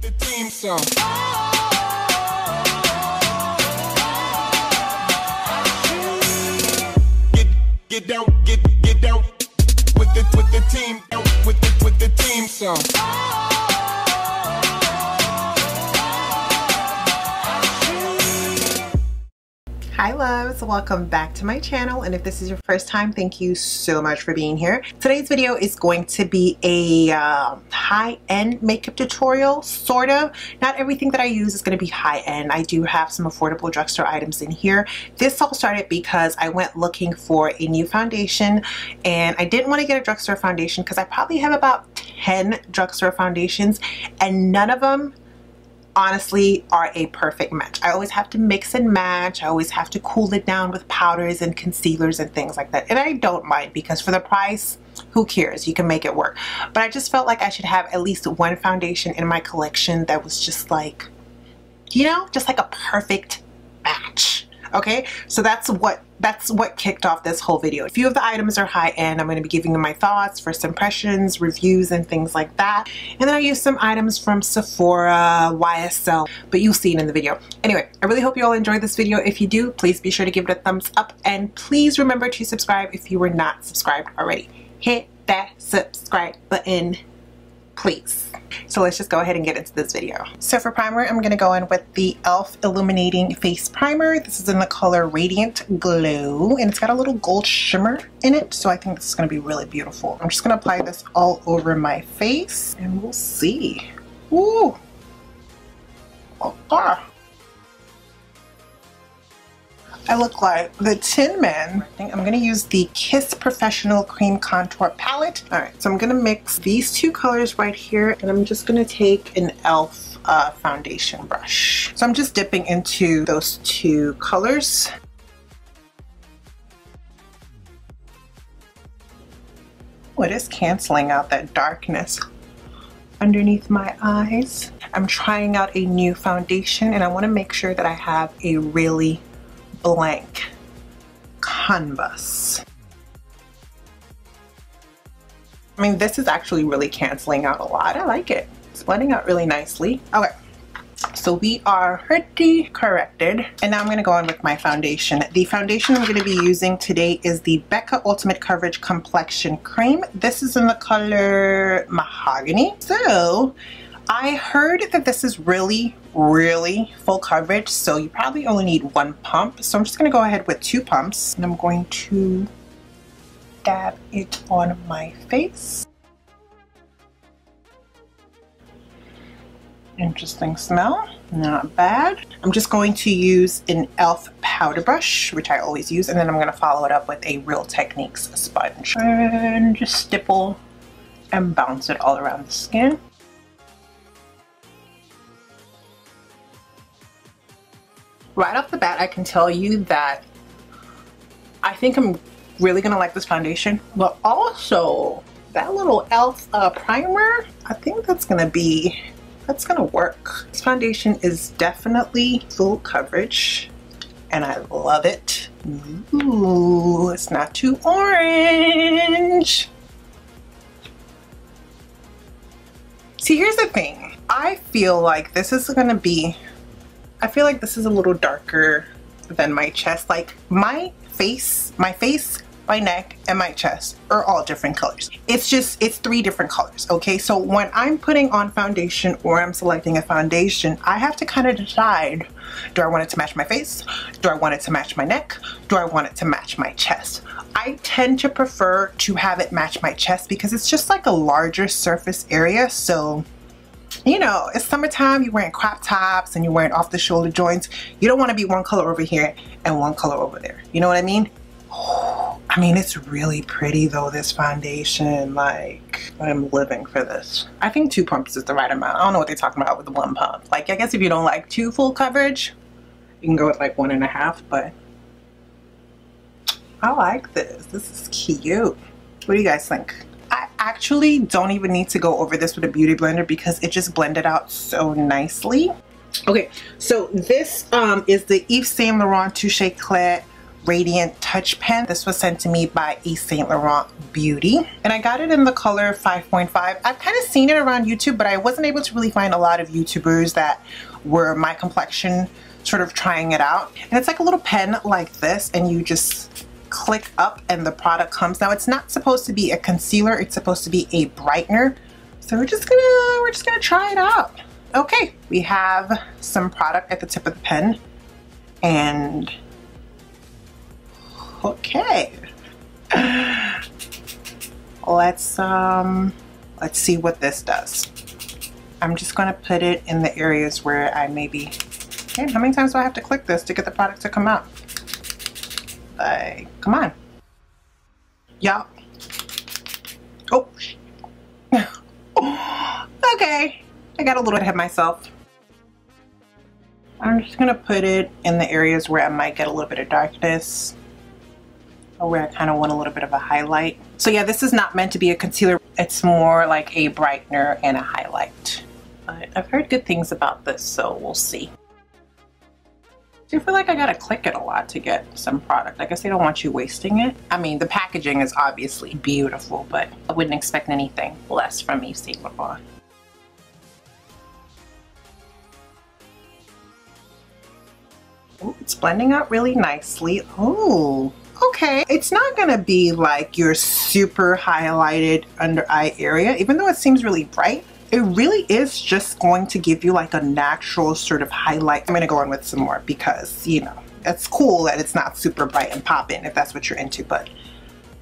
the theme song. Get down with the team, with the theme song. Hi loves, welcome back to my channel, and if this is your first time, thank you so much for being here. Today's video is going to be a high-end makeup tutorial, sort of. Not everything that I use is going to be high-end. I do have some affordable drugstore items in here. This all started because I went looking for a new foundation, and I didn't want to get a drugstore foundation because I probably have about 10 drugstore foundations, and none of them honestly are a perfect match. I always have to mix and match. I always have to cool it down with powders and concealers and things like that. And I don't mind, because for the price, who cares? You can make it work. But I just felt like I should have at least one foundation in my collection that was just like, you know, just like a perfect match. Okay, so that's what kicked off this whole video. A few of the items are high-end. I'm going to be giving you my thoughts, first impressions, reviews, and things like that. And then I used some items from Sephora, YSL, but you'll see it in the video. Anyway, I really hope you all enjoyed this video. If you do, please be sure to give it a thumbs up, and please remember to subscribe if you were not subscribed already. Hit that subscribe button, please. So let's just go ahead and get into this video. So for primer, I'm going to go in with the e.l.f. Illuminating Face Primer. This is in the color Radiant Glow, and it's got a little gold shimmer in it, so I think this is going to be really beautiful. I'm just going to apply this all over my face, and we'll see. Ooh! Okay. I look like the Tin Man. I'm going to use the Kiss Professional Cream Contour Palette. Alright, so I'm going to mix these two colors right here, and I'm just going to take an e.l.f. Foundation brush. So I'm just dipping into those two colors. Oh, it is canceling out that darkness underneath my eyes. I'm trying out a new foundation, and I want to make sure that I have a really blank canvas. I mean, this is actually really canceling out a lot. I like it. It's blending out really nicely. Okay, so we are pretty corrected, and now I'm going to go in with my foundation. The foundation I'm going to be using today is the Becca Ultimate Coverage Complexion Cream. This is in the color Mahogany. So I heard that this is really full coverage, so you probably only need one pump. So I'm just going to go ahead with 2 pumps, and I'm going to dab it on my face. Interesting smell, not bad. I'm just going to use an e.l.f. powder brush, which I always use, and then I'm going to follow it up with a Real Techniques sponge. And just stipple and bounce it all around the skin. Right off the bat, I can tell you that I think I'm really gonna like this foundation, but also that little e.l.f. primer, I think that's gonna work. This foundation is definitely full coverage, and I love it. Ooh, it's not too orange. See, here's the thing. I feel like this is gonna be, I feel like this is a little darker than my chest. Like my face, my neck, and my chest are all different colors. It's 3 different colors, okay? So when I'm putting on foundation or I'm selecting a foundation, I have to kind of decide, do I want it to match my face? Do I want it to match my neck? Do I want it to match my chest? I tend to prefer to have it match my chest because it's just like a larger surface area. So, you know, it's summertime, you're wearing crop tops and you're wearing off the shoulder joints. You don't want to be one color over here and one color over there. You know what I mean? Oh, I mean, it's really pretty though, this foundation. Like, I'm living for this. I think 2 pumps is the right amount. I don't know what they're talking about with the 1 pump. Like, I guess if you don't like 2 full coverage, you can go with like 1.5, but I like this. This is cute. What do you guys think? I actually don't even need to go over this with a beauty blender because it just blended out so nicely. Okay, so this is the Yves Saint Laurent Touche Eclat Radiant Touch Pen. This was sent to me by Yves Saint Laurent Beauty. And I got it in the color 5.5. I've kind of seen it around YouTube, but I wasn't able to really find a lot of YouTubers that were my complexion sort of trying it out. And it's like a little pen like this, and you just click up and the product comes. Now it's not supposed to be a concealer, it's supposed to be a brightener. So we're just gonna try it out. Okay, we have some product at the tip of the pen, and okay. Let's see what this does. I'm just gonna put it in the areas where I maybe, okay, how many times do I have to click this to get the product to come out? Like, come on. Y'all. Oh. Okay, I got a little ahead of myself. I'm just gonna put it in the areas where I might get a little bit of darkness, or where I kind of want a little bit of a highlight. So yeah, this is not meant to be a concealer. It's more like a brightener and a highlight. But I've heard good things about this, so we'll see. I feel like I gotta click it a lot to get some product. I guess they don't want you wasting it. I mean, the packaging is obviously beautiful, but I wouldn't expect anything less from Yves Saint Laurent. Ooh, it's blending out really nicely. Oh, okay. It's not gonna be like your super highlighted under eye area, even though it seems really bright. It really is just going to give you like a natural sort of highlight. I'm gonna go in with some more because, you know, it's cool that it's not super bright and popping if that's what you're into, but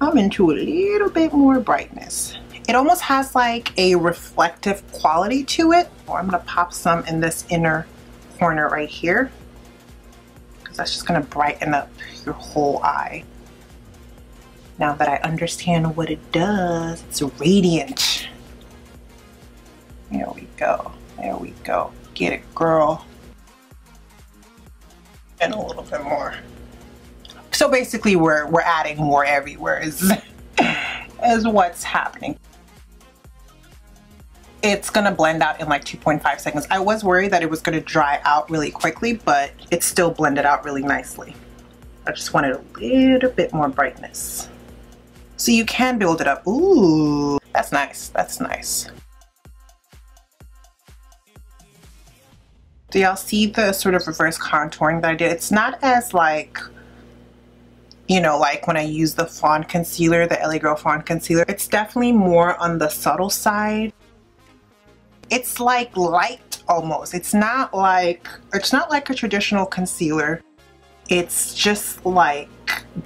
I'm into a little bit more brightness. It almost has like a reflective quality to it. Or I'm gonna pop some in this inner corner right here, because that's just gonna brighten up your whole eye. Now that I understand what it does, it's radiant. There we go. There we go. Get it, girl. And a little bit more. So basically we're adding more everywhere is what's happening. It's gonna blend out in like 2.5 seconds. I was worried that it was gonna dry out really quickly, but it still blended out really nicely. I just wanted a little bit more brightness. So you can build it up. Ooh, that's nice, that's nice. Do y'all see the sort of reverse contouring that I did? It's not as like, you know, like when I use the Fawn concealer, the LA Girl Fawn concealer. It's definitely more on the subtle side. It's like light almost. It's not like a traditional concealer. It's just like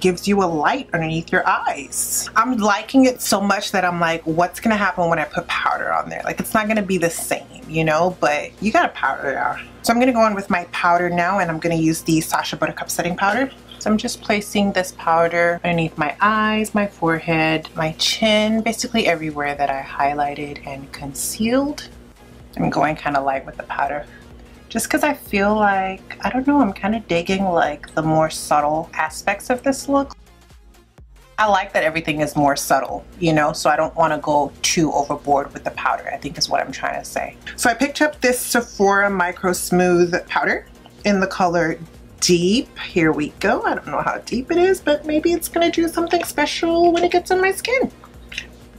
gives you a light underneath your eyes. I'm liking it so much that I'm like, what's gonna happen when I put powder on there? Like, it's not gonna be the same, you know, but you gotta powder it out. So I'm gonna go in with my powder now, and I'm gonna use the Sacha Buttercup setting powder. So I'm just placing this powder underneath my eyes, my forehead, my chin, basically everywhere that I highlighted and concealed. I'm going kind of light with the powder, just because I feel like, I don't know, I'm kind of digging like the more subtle aspects of this look. I like that everything is more subtle, you know, so I don't want to go too overboard with the powder, I think is what I'm trying to say. So I picked up this Sephora Micro Smooth powder in the color Deep. Here we go. I don't know how deep it is, but maybe it's going to do something special when it gets on my skin,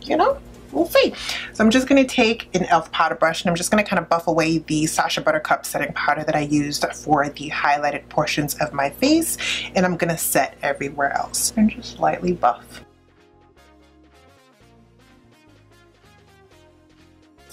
you know? We'll see. So I'm just going to take an e.l.f. powder brush, and I'm just going to kind of buff away the Sacha Buttercup setting powder that I used for the highlighted portions of my face, and I'm going to set everywhere else and just lightly buff.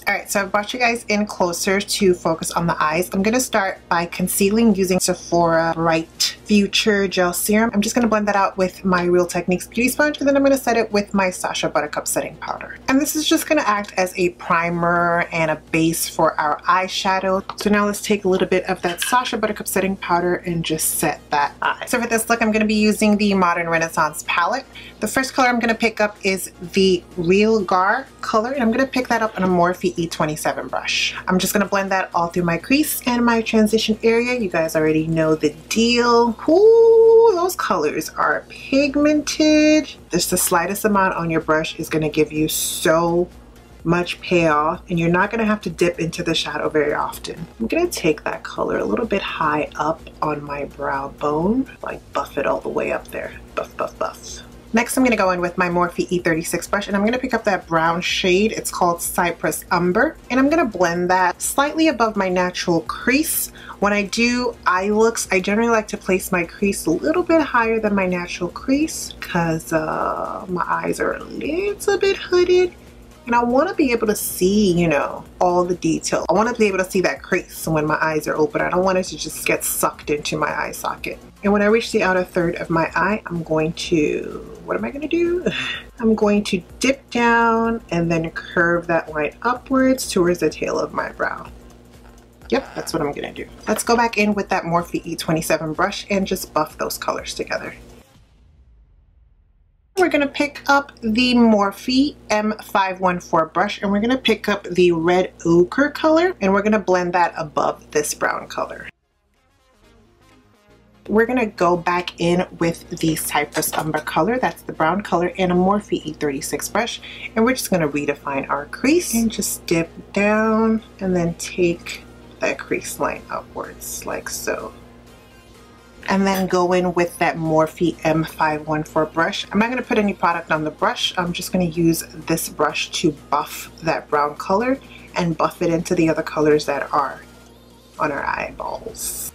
Alright, so I've brought you guys in closer to focus on the eyes. I'm going to start by concealing using Sephora Bright Future Gel Serum. I'm just going to blend that out with my Real Techniques Beauty Sponge, and then I'm going to set it with my Sacha Buttercup setting powder. And this is just going to act as a primer and a base for our eyeshadow. So now let's take a little bit of that Sacha Buttercup setting powder and just set that eye. So for this look, I'm going to be using the Modern Renaissance palette. The first color I'm going to pick up is the Real Gar color, and I'm going to pick that up on a Morphe E27 brush. I'm just going to blend that all through my crease and my transition area. You guys already know the deal. Ooh, those colors are pigmented. Just the slightest amount on your brush is going to give you so much payoff, and you're not going to have to dip into the shadow very often. I'm going to take that color a little bit high up on my brow bone, like buff it all the way up there. Buff, buff, buff. Next, I'm going to go in with my Morphe E36 brush, and I'm going to pick up that brown shade. It's called Cypress Umber, and I'm going to blend that slightly above my natural crease. When I do eye looks, I generally like to place my crease a little bit higher than my natural crease because my eyes are a little bit hooded. And I want to be able to see, you know, all the detail. I want to be able to see that crease when my eyes are open. I don't want it to just get sucked into my eye socket. And when I reach the outer third of my eye, I'm going to, what am I going to do? I'm going to dip down and then curve that line upwards towards the tail of my brow. Yep, that's what I'm going to do. Let's go back in with that Morphe E27 brush and just buff those colors together. We're going to pick up the Morphe M514 brush, and we're going to pick up the red ochre color, and we're going to blend that above this brown color. We're going to go back in with the Cypress Umber color, that's the brown color, and a Morphe E36 brush, and we're just going to redefine our crease and just dip down and then take that crease line upwards like so. And then go in with that Morphe M514 brush. I'm not going to put any product on the brush. I'm just going to use this brush to buff that brown color and buff it into the other colors that are on our eyeballs.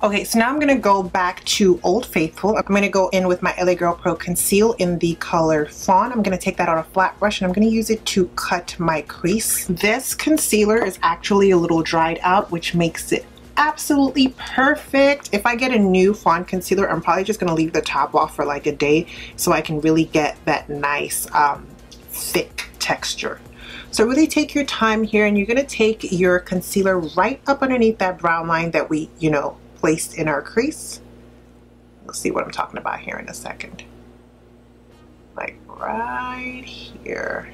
Okay, so now I'm going to go back to Old Faithful. I'm going to go in with my LA Girl Pro Conceal in the color Fawn. I'm going to take that on a flat brush and I'm going to use it to cut my crease. This concealer is actually a little dried out, which makes it absolutely perfect. If I get a new Fawn concealer, I'm probably just going to leave the top off for like a day so I can really get that nice thick texture. So really take your time here, and you're going to take your concealer right up underneath that brown line that we, you know, placed in our crease. You'll see what I'm talking about here in a second. Like right here.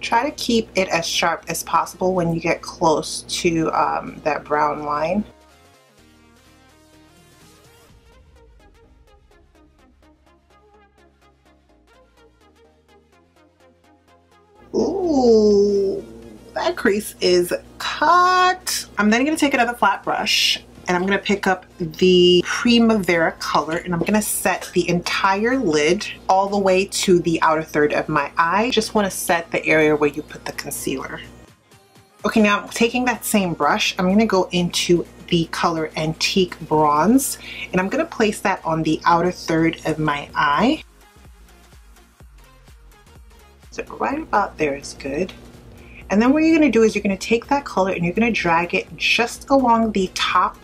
Try to keep it as sharp as possible when you get close to that brown line. Ooh, that crease is cut. I'm then going to take another flat brush and I'm going to pick up the Primavera color, and I'm going to set the entire lid all the way to the outer third of my eye. Just want to set the area where you put the concealer. Okay, now taking that same brush, I'm going to go into the color Antique Bronze, and I'm going to place that on the outer third of my eye. So right about there is good. And then what you're going to do is you're going to take that color and you're going to drag it just along the top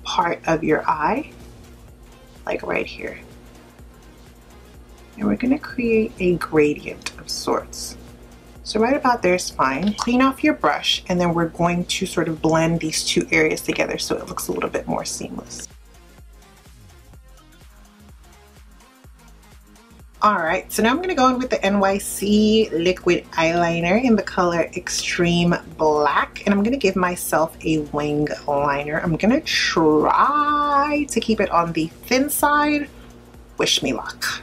part of your eye, like right here. And we're going to create a gradient of sorts. So right about there is fine. Clean off your brush, and then we're going to sort of blend these two areas together so it looks a little bit more seamless. Alright, so now I'm going to go in with the NYC liquid eyeliner in the color Extreme Black, and I'm going to give myself a wing liner. I'm going to try to keep it on the thin side. Wish me luck.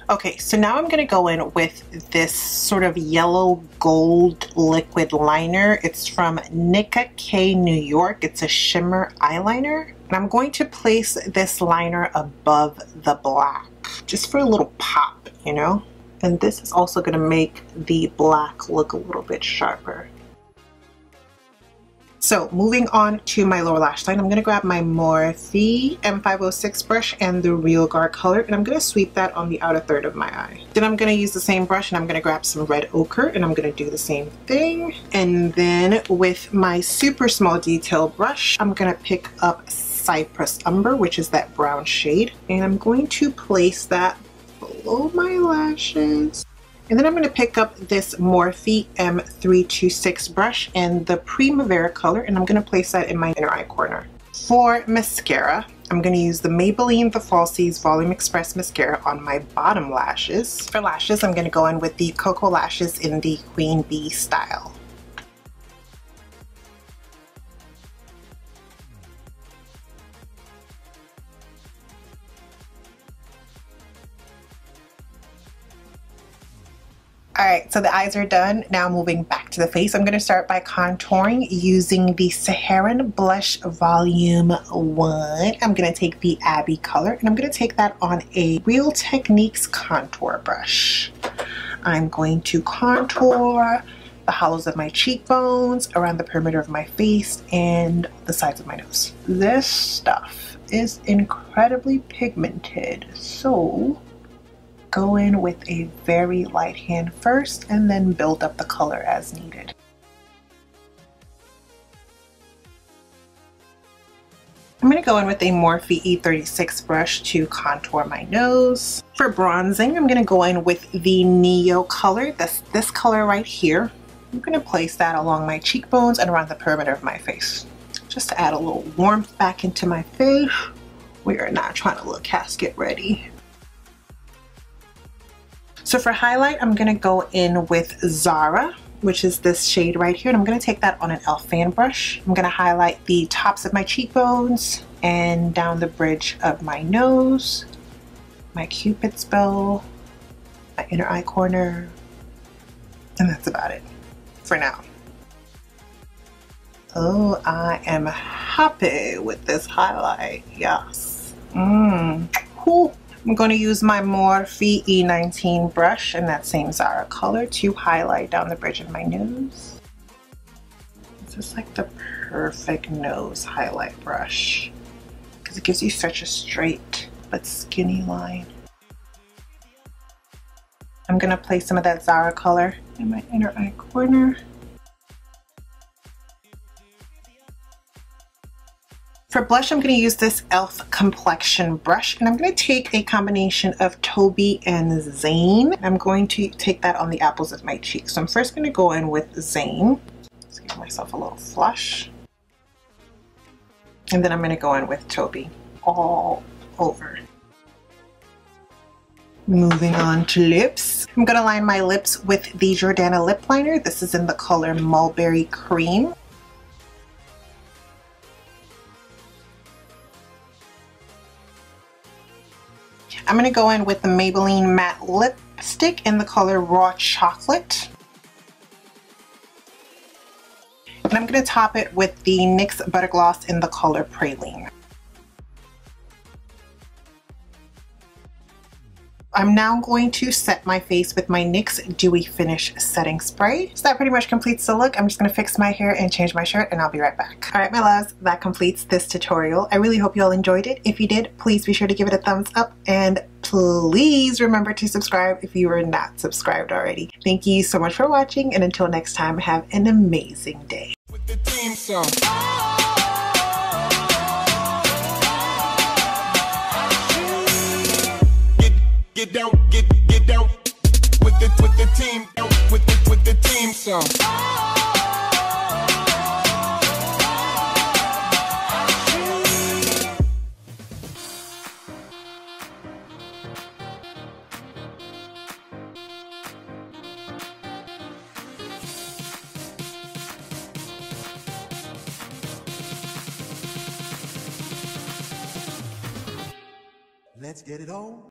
Okay, so now I'm going to go in with this sort of yellow gold liquid liner. It's from Nicka K New York. It's a shimmer eyeliner. And I'm going to place this liner above the black, just for a little pop, you know? And this is also going to make the black look a little bit sharper. So moving on to my lower lash line, I'm going to grab my Morphe M506 brush and the Real Guard color, and I'm going to sweep that on the outer third of my eye. Then I'm going to use the same brush and I'm going to grab some red ochre and I'm going to do the same thing. And then with my super small detail brush, I'm going to pick up Cypress Umber, which is that brown shade, and I'm going to place that below my lashes. And then I'm going to pick up this Morphe M326 brush and the Primavera color, and I'm going to place that in my inner eye corner. For mascara, I'm going to use the Maybelline The Falsies Volume Express Mascara on my bottom lashes. For lashes, I'm going to go in with the Cocoa Lashes in the Queen Bee style. Alright, so the eyes are done. Now moving back to the face, I'm going to start by contouring using the Saharan Blush Volume 1. I'm going to take the Abbey color and I'm going to take that on a Real Techniques contour brush. I'm going to contour the hollows of my cheekbones, around the perimeter of my face, and the sides of my nose. This stuff is incredibly pigmented, so go in with a very light hand first and then build up the color as needed. I'm going to go in with a Morphe E36 brush to contour my nose. For bronzing, I'm going to go in with the Neo color, this color right here. I'm going to place that along my cheekbones and around the perimeter of my face, just to add a little warmth back into my face. We are not trying to look casket ready. So for highlight, I'm going to go in with Zara, which is this shade right here, and I'm going to take that on an e.l.f. fan brush. I'm going to highlight the tops of my cheekbones and down the bridge of my nose, my cupid's bow, my inner eye corner, and that's about it for now. Oh, I am happy with this highlight. Yes. Cool. I'm going to use my Morphe E19 brush in that same Zara color to highlight down the bridge of my nose. This is like the perfect nose highlight brush because it gives you such a straight but skinny line. I'm going to place some of that Zara color in my inner eye corner. For blush, I'm going to use this e.l.f. complexion brush, and I'm going to take a combination of Toby and Zane. I'm going to take that on the apples of my cheeks. So I'm first going to go in with Zane. Let's give myself a little flush. And then I'm going to go in with Toby all over. Moving on to lips. I'm going to line my lips with the Jordana lip liner. This is in the color Mulberry Cream. I'm going to go in with the Maybelline matte lipstick in the color Raw Chocolate. And I'm going to top it with the NYX Butter Gloss in the color Praline. I'm now going to set my face with my NYX Dewy Finish Setting Spray. So that pretty much completes the look. I'm just going to fix my hair and change my shirt, and I'll be right back. Alright my loves, that completes this tutorial. I really hope you all enjoyed it. If you did, please be sure to give it a thumbs up, and please remember to subscribe if you are not subscribed already. Thank you so much for watching, and until next time, have an amazing day. With the theme song. Get down with the team, with the team song. Let's get it on.